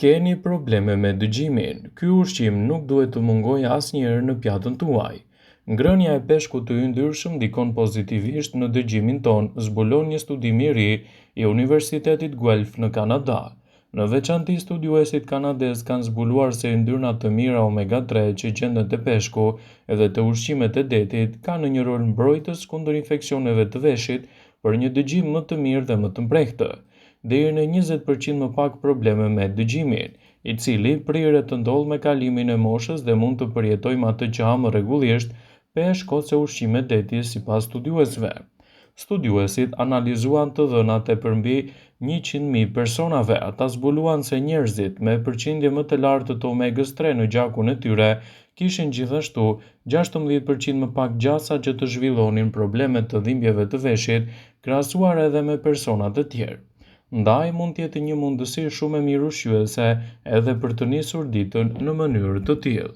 Keni probleme me dëgjimin? Ky ushqim nuk duhet të mungojë asnjëherë në pjatën tuaj. Ngrënia e peshkut të yndyrshëm ndikon pozitivisht në dëgjimin ton, zbulon një studim i ri i Universitetit Guelph në Kanada. Në veçanti, studiuesit kanadez kanë zbuluar se yndyrnat të mira omega-3 që gjenden te peshku edhe te ushqimet e detit kanë një rol mbrojtës kundër infeksioneve të veshit për një dëgjim më të mirë dhe më të mprehtë. Deri në 20% më pak probleme me dëgjimin, i cili prirret të ndodhë me kalimin e moshës dhe mund të përjetojmë atë që hamë rregullisht, peshk ose ushqime deti sipas studiuesve. Studiuesit analizuan të dhënat e përmbi 100.000 personave. Ata zbuluan se njerëzit me përqindje më të lartë të omegës 3 në gjakun e tyre kishin gjithashtu 16% më pak gjasa që të zhvillonin probleme të dhimbjeve të veshit, krahasuar edhe me persona të tjerë. Ndaj mund të jetë një mundësi shumë e mirë ushqyese edhe për të nisur ditën në mënyrë të tillë.